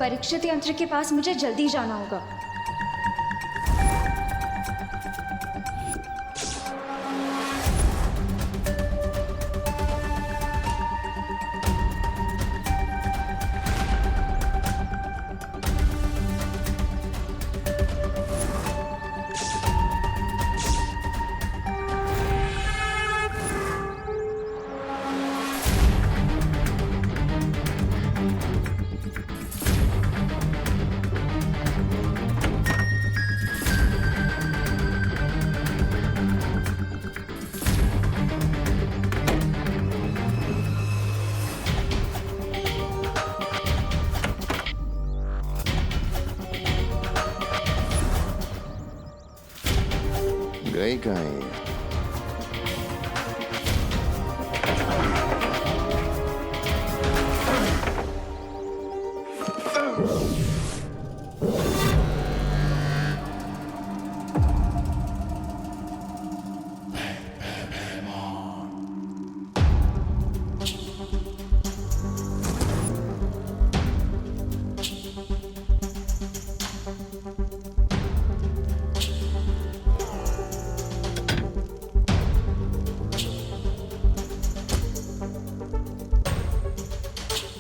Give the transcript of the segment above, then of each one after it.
परीक्षित यंत्र के पास मुझे जल्दी जाना होगा। गई कहाँ है?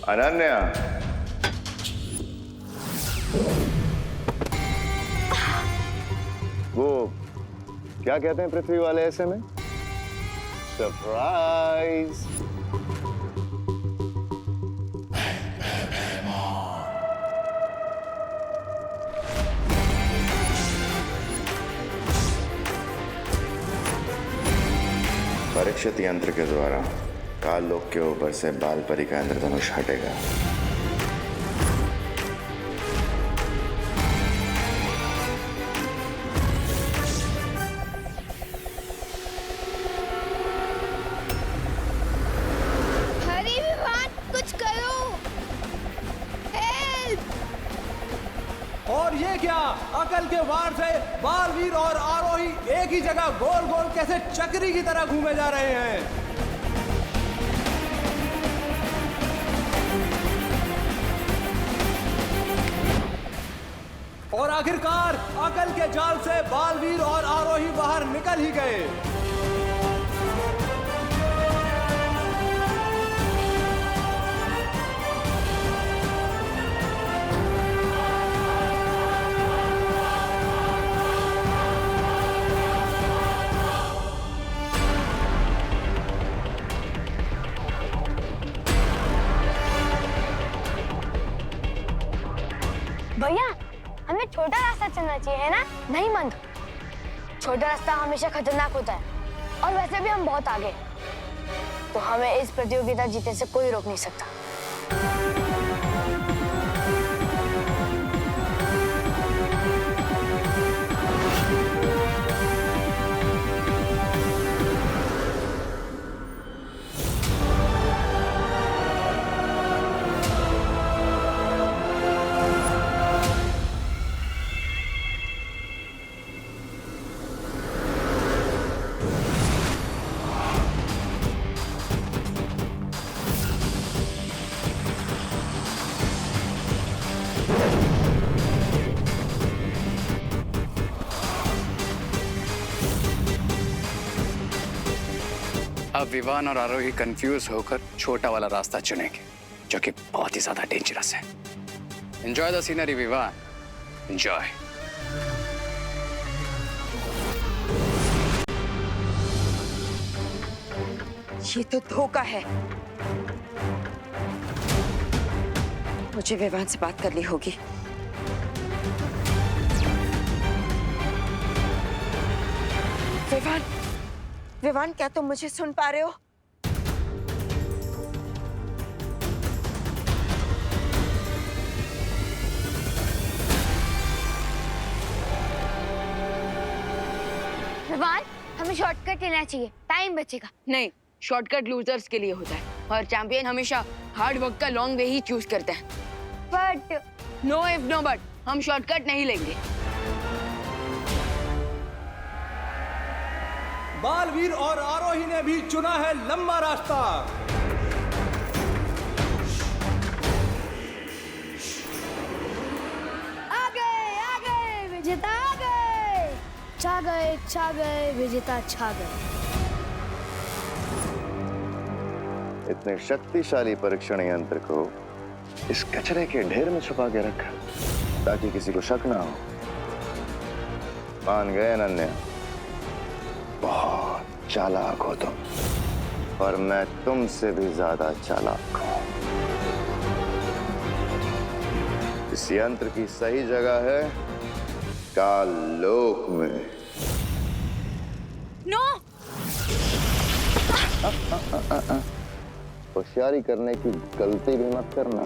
अनन्या, वो क्या कहते हैं पृथ्वी वाले ऐसे में? सरप्राइज। परीक्षित यंत्र के द्वारा काल लोक के ऊपर से बाल परी का इंद्रधनुष हटेगा। हरी विवान, कुछ करो। हेल्प! और ये क्या, अकल के वार से बालवीर और आरोही एक ही जगह गोल गोल कैसे चक्री की तरह घूमे जा रहे हैं। और आखिरकार अकल के जाल से बालवीर और आरोही बाहर निकल ही गए। भैया, हमें छोटा रास्ता चलना चाहिए, है ना? नहीं मंद, छोटा रास्ता हमेशा खतरनाक होता है और वैसे भी हम बहुत आगे, तो हमें इस प्रतियोगिता जीतने से कोई रोक नहीं सकता। अब विवान और आरोही कंफ्यूज होकर छोटा वाला रास्ता चुनेंगे, जो कि बहुत ही ज्यादा डेंजरस है। Enjoy the scenery Vivaan, enjoy. ये तो धोखा है। मुझे विवान से बात करनी होगी। विवान, विवान, क्या तुम मुझे सुन पा रहे हो? विवान, हमें शॉर्टकट लेना चाहिए, टाइम बचेगा। नहीं, शॉर्टकट लूजर्स के लिए होता है और चैंपियन हमेशा हार्ड वर्क का लॉन्ग वे ही चूज करते हैं। But no if no but, हम शॉर्टकट नहीं लेंगे। बालवीर और आरोही ने भी चुना है लंबा रास्ता। छा गए विजेता छा गए। इतने शक्तिशाली परीक्षण यंत्र को इस कचरे के ढेर में छुपा के रखा ताकि किसी को शक ना हो। मान गए अनन्या, बहुत चालाक हो तुम और मैं तुमसे भी ज्यादा चालाक हूं। इस यंत्र की सही जगह है काल लोक में। नो! होशियारी करने की गलती भी मत करना।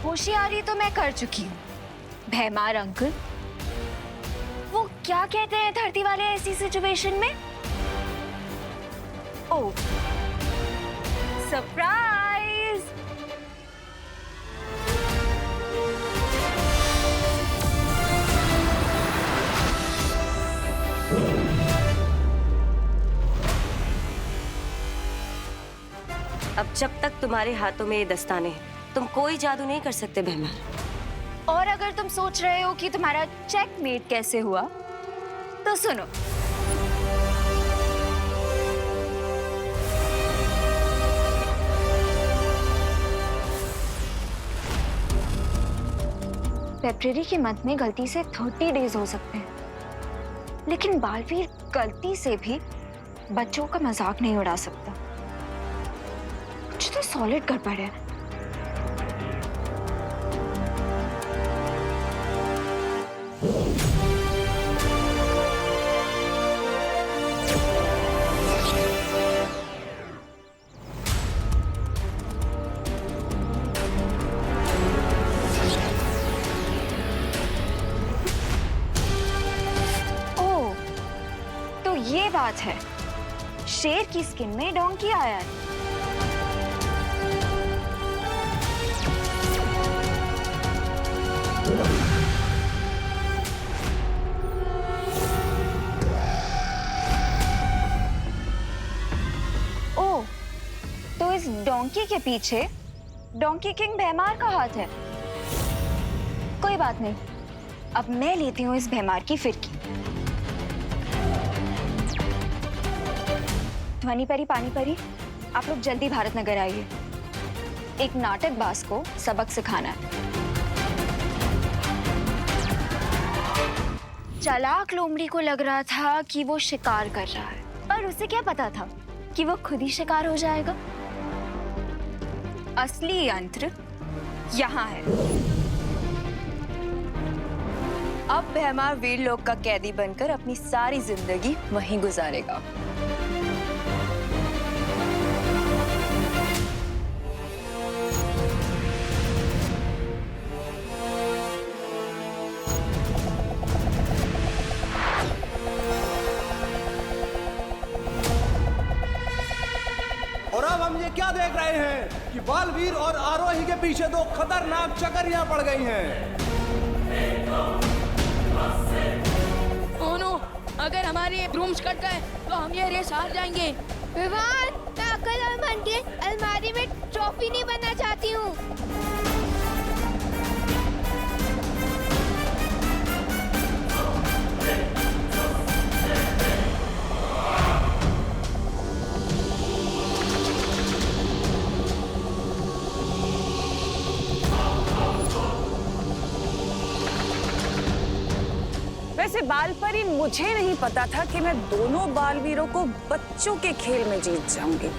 होशियारी तो मैं कर चुकी हूँ भैमार अंकल। वो क्या कहते हैं धरती वाले ऐसी सिचुएशन में? ओह, सरप्राइज! अब जब तक तुम्हारे हाथों में ये दस्ताने हैं, तुम कोई जादू नहीं कर सकते भैमार। और अगर तुम सोच रहे हो कि तुम्हारा चेकमेट कैसे हुआ, तो सुनो। फेब्रुअरी के मंथ में गलती से 30 डेज हो सकते हैं, लेकिन बालवीर गलती से भी बच्चों का मजाक नहीं उड़ा सकता। कुछ तो सॉलिड गड़बड़ है। ओह, तो ये बात है, शेर की स्किन में डोंकी आया है। ओह, तो इस डोंकी के पीछे डोंकी किंग भैमार का हाथ है। कोई बात नहीं, अब मैं लेती हूँ इस भैमार की फिरकी। ध्वनि परी, पानी परी, आप लोग जल्दी भारत नगर आइए। एक नाटक बाज को सबक सिखाना है। चालाक लोमड़ी को लग रहा था कि वो शिकार कर रहा है, पर उसे क्या पता था कि वो खुद ही शिकार हो जाएगा। असली यंत्र यहाँ है। अब भैमार वीर लोक का कैदी बनकर अपनी सारी जिंदगी वहीं गुजारेगा। और अब हम ये क्या देख रहे हैं कि बालवीर और आरोही के पीछे दो खतरनाक चकरियां पड़ गई हैं। ओह नो, अगर हमारे ब्रूम्स कट गए तो हम ये रेस हार जाएंगे। विवान, मैं अकल और मन के अलमारी में ट्रॉफी नहीं बनना चाहती हूँ। वैसे बालपरी, मुझे नहीं पता था कि मैं दोनों बालवीरों को बच्चों के खेल में जीत जाऊंगी।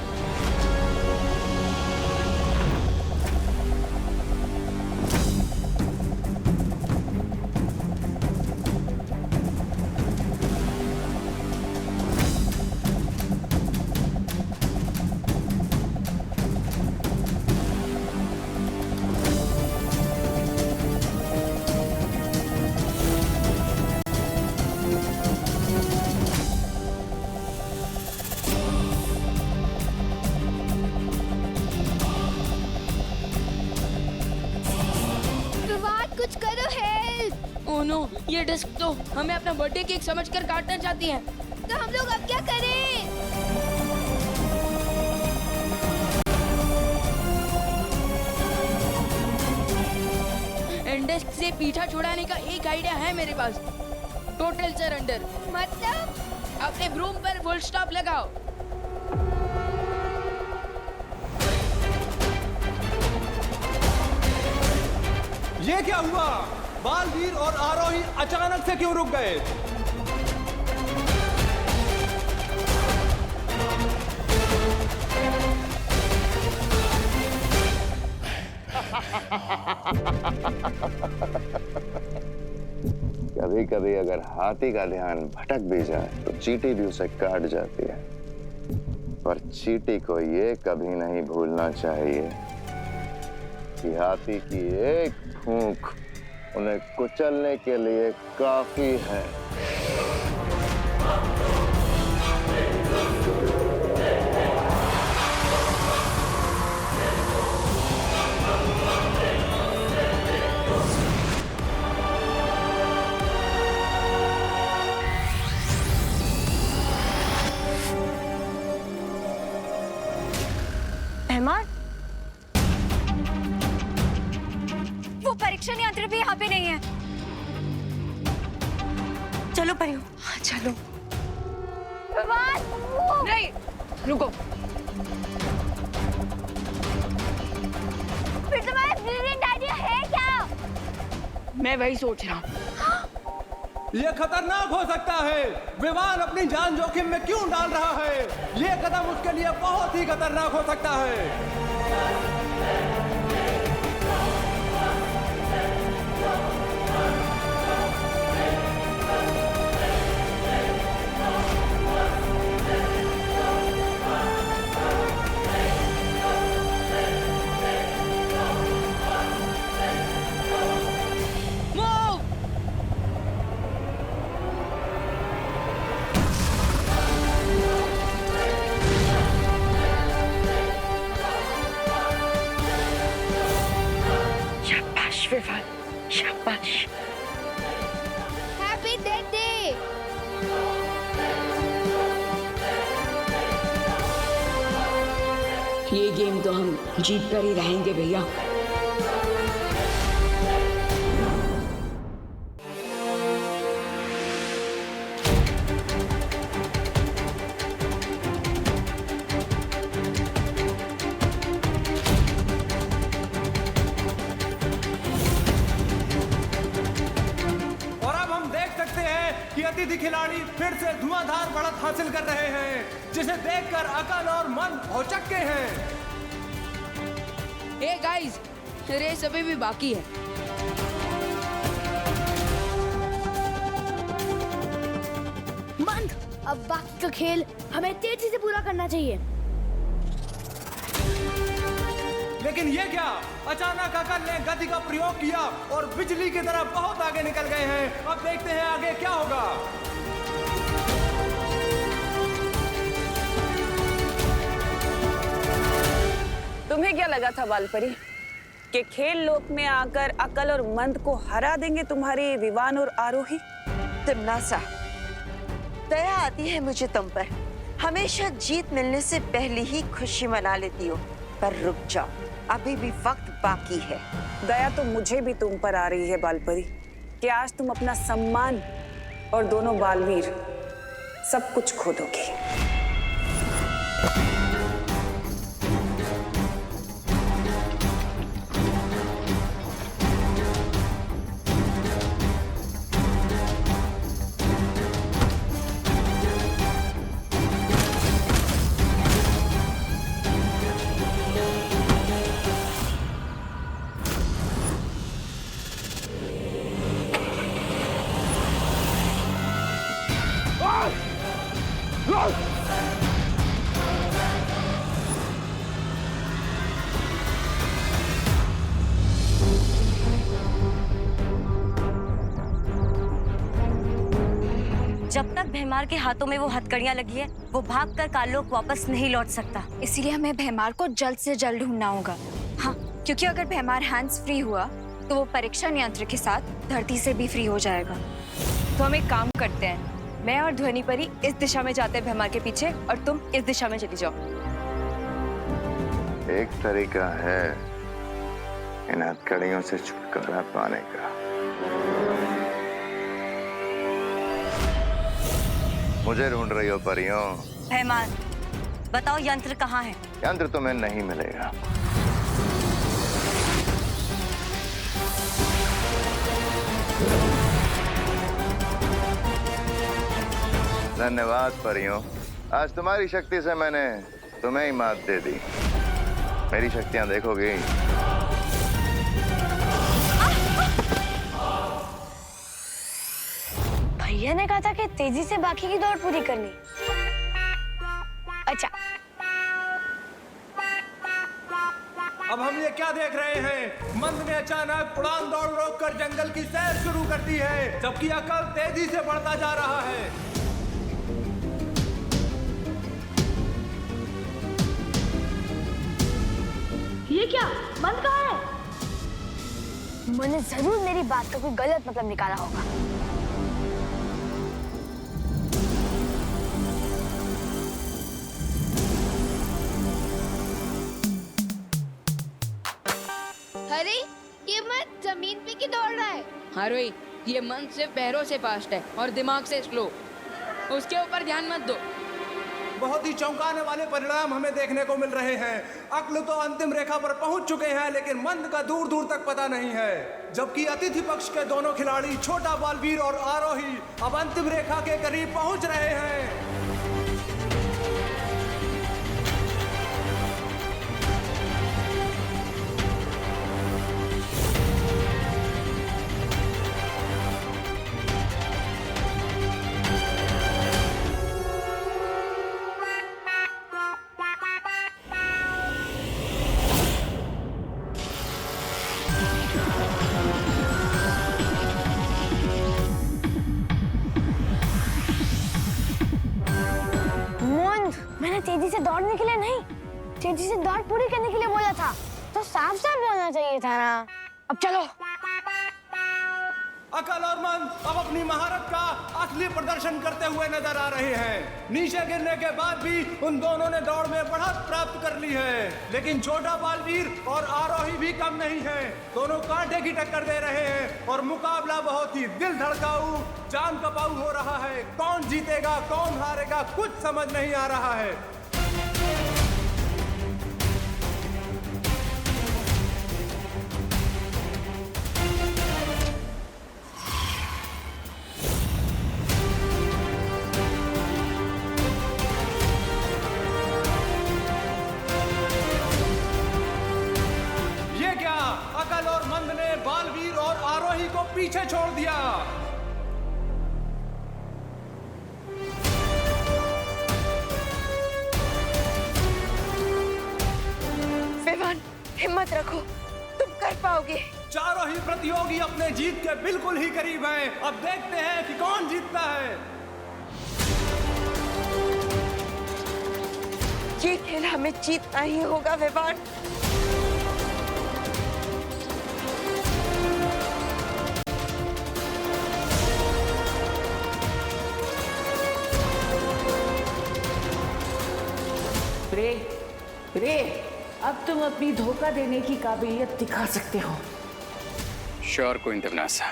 ओह नो, ये डिस्क तो हमें अपना बर्थडे केक समझकर काटना चाहती है। तो हम लोग अब क्या करें? डिस्क से पीछा छुड़ाने का एक आइडिया है मेरे पास। Total surrender. मतलब? अपने ब्रूम पर फुल स्टॉप लगाओ। ये क्या हुआ? बालवीर और आरोही अचानक से क्यों रुक गए? कभी कभी अगर हाथी का ध्यान भटक भी जाए तो चींटी भी उसे काट जाती है। पर चींटी को ये कभी नहीं भूलना चाहिए कि हाथी की एक फूंक उन्हें कुचलने के लिए काफी है। मेहमान, वो परीक्षण यंत्र भी यहाँ पे नहीं है। चलो परियों। हाँ, चलो। नहीं, रुको। फिर तुम्हारा ब्रिलियंट आइडिया है क्या? मैं वही सोच रहा हूँ। ये खतरनाक हो सकता है। विवान अपनी जान जोखिम में क्यों डाल रहा है? ये कदम उसके लिए बहुत ही खतरनाक हो सकता है। विवान, शाबाश। Happy birthday. ये गेम तो हम जीत कर ही रहेंगे भैया। अतिथि खिलाड़ी फिर से धुआंधार बढ़त हासिल कर रहे हैं, जिसे देखकर अकल और मन भौचक्के हैं। हे गाइस, रेस अभी भी बाकी है। मंद, अब बाकी का खेल हमें तेजी से पूरा करना चाहिए। लेकिन ये क्या? अचानक अकल ने गति का प्रयोग किया और बिजली की तरह बहुत आगे निकल गए हैं। अब देखते हैं आगे क्या होगा। तुम्हें क्या लगा था बालपरी कि खेल लोक में आकर अकल और मंद को हरा देंगे तुम्हारे विवान और आरोही? तिमनासा, दया आती है मुझे तुम पर। हमेशा जीत मिलने से पहले ही खुशी मना लेती हो, पर रुक जाओ, अभी भी वक्त बाकी है। दया तो मुझे भी तुम पर आ रही है बालपरी कि आज तुम अपना सम्मान और दोनों बालवीर सब कुछ खो दोगे। जब तक भैमार के हाथों में वो हथकड़ियां लगी है, वो भागकर काललोक वापस नहीं लौट सकता। इसीलिए हमें भैमार को जल्द से जल्द ढूंढना होगा। हाँ, क्योंकि अगर भैमार हैंड्स फ्री हुआ तो वो परीक्षण यंत्र के साथ धरती से भी फ्री हो जाएगा। तो हम एक काम करते हैं, मैं और ध्वनि परी इस दिशा में जाते हैं भैमा के पीछे और तुम इस दिशा में चली जाओ। एक तरीका है इन हथकड़ियों से छुटकारा पाने का। मुझे ढूंढ रही हो परियों? भैमान, बताओ यंत्र कहाँ है? यंत्र तुम्हें नहीं मिलेगा। धन्यवाद परियों, आज तुम्हारी शक्ति से मैंने तुम्हें ही मात दे दी। मेरी शक्तियां देखोगी? भैया ने कहा था कि तेजी से बाकी की दौड़ पूरी करनी। अच्छा, अब हम ये क्या देख रहे हैं? मंद ने अचानक उड़ान दौड़ रोककर जंगल की सैर शुरू कर दी है, जबकि अकल तेजी से बढ़ता जा रहा है। ये क्या? मंद कहाँ है? मैंने जरूर मेरी बात का कोई गलत मतलब निकाला होगा। अरे ये मत जमीन पे की दौड़ रहा है। हाँ रोही, ये मन सिर्फ पैरों से फास्ट है और दिमाग से स्लो। उसके ऊपर ध्यान मत दो। बहुत ही चौंकाने वाले परिणाम हमें देखने को मिल रहे हैं। अक्ल तो अंतिम रेखा पर पहुंच चुके हैं, लेकिन मंद का दूर दूर तक पता नहीं है। जबकि अतिथि पक्ष के दोनों खिलाड़ी छोटा बालवीर और आरोही अब अंतिम रेखा के करीब पहुंच रहे हैं। मैंने तेजी से दौड़ने के लिए नहीं, तेजी से दौड़ पूरी करने के लिए बोला था। तो साफ साफ बोलना चाहिए था ना। अब चलो। अकल और मंद अब अपनी महारत का असली प्रदर्शन करते हुए नजर आ रहे हैं। नीचे गिरने के बाद भी उन दोनों ने दौड़ में बढ़त प्राप्त कर ली है, लेकिन छोटा बालवीर और आरोही भी कम नहीं है। दोनों कांटे की टक्कर दे रहे हैं और मुकाबला बहुत ही दिल धड़काऊ, जान कपाऊ हो रहा है। कौन जीतेगा कौन हारेगा कुछ समझ नहीं आ रहा है। अकल और मंद ने बालवीर और आरोही को पीछे छोड़ दिया। विवान, हिम्मत रखो, तुम कर पाओगे। चारों ही प्रतियोगी अपने जीत के बिल्कुल ही करीब हैं। अब देखते हैं कि कौन जीतता है। ये खेल हमें जीतना ही होगा विवान। रे, अब तुम अपनी धोखा देने की काबिलियत दिखा सकते हो। श्योर क्वीन दिवनासा।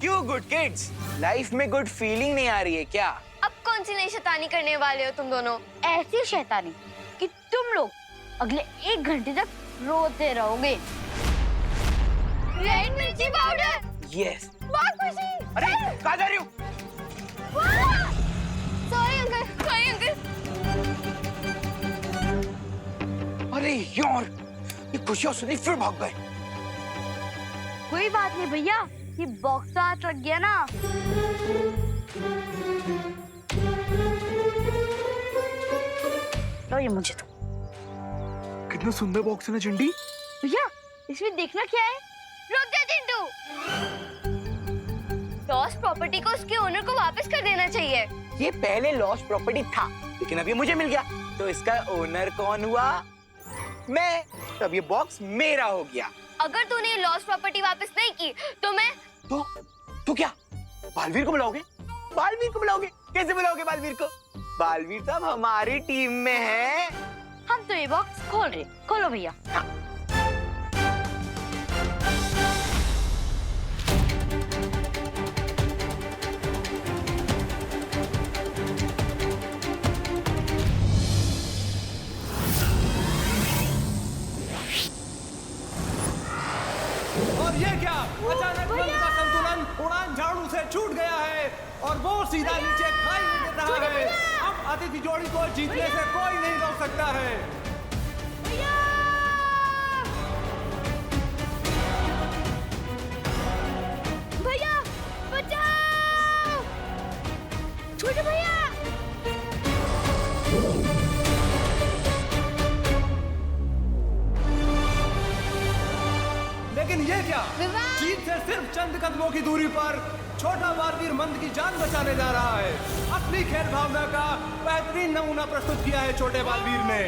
क्यों गुड किड्स, लाइफ में गुड फीलिंग नहीं आ रही है क्या? अब कौन सी नई शैतानी करने वाले हो तुम दोनों? ऐसी शैतानी कि तुम लोग अगले 1 घंटे तक रोते रहोगे। रेड मिर्ची पाउडर। यस। बहुत खुशी। अरे कहाँ जा रही हूँ? Sorry uncle, sorry uncle. अरे यार, ये खुशियाँ सुनी फिर भाग गए। कोई बात नहीं भैया, ये बॉक्स तो हाथ लग गया ना। लो ये मुझे दो। कितना सुंदर बॉक्स है ना चिंटी। भैया इसमें देखना क्या है? रुक जा चिंटू। लॉस्ट प्रॉपर्टी को उसके ओनर को वापस कर देना चाहिए। ये पहले लॉस्ट प्रॉपर्टी था, लेकिन अभी मुझे मिल गया, तो इसका ओनर कौन हुआ? मैं, तब ये बॉक्स मेरा हो गया। अगर तूने ये लॉस्ट प्रॉपर्टी वापस नहीं की तो मैं तो क्या बालवीर को बुलाओगे? बालवीर को बुलाओगे? कैसे बुलाओगे बालवीर को? बालवीर तो अब हमारी टीम में है। हम तो ये बॉक्स खोल रहे। खोलो भैया। और ये क्या, अचानक मंद का संतुलन उड़ान झाड़ू से छूट गया है और वो सीधा नीचे खाई में गिर रहा है। अब अतिथि जोड़ी को जीतने से कोई नहीं रोक सकता है। भैया बचाओ! छोटे भैया! लेकिन ये क्या, जीत से सिर्फ चंद कदमों की दूरी पर छोटा बालवीर मंद की जान बचाने जा रहा है। असली खेल भावना का बेहतरीन नमूना प्रस्तुत किया है छोटे बालवीर ने।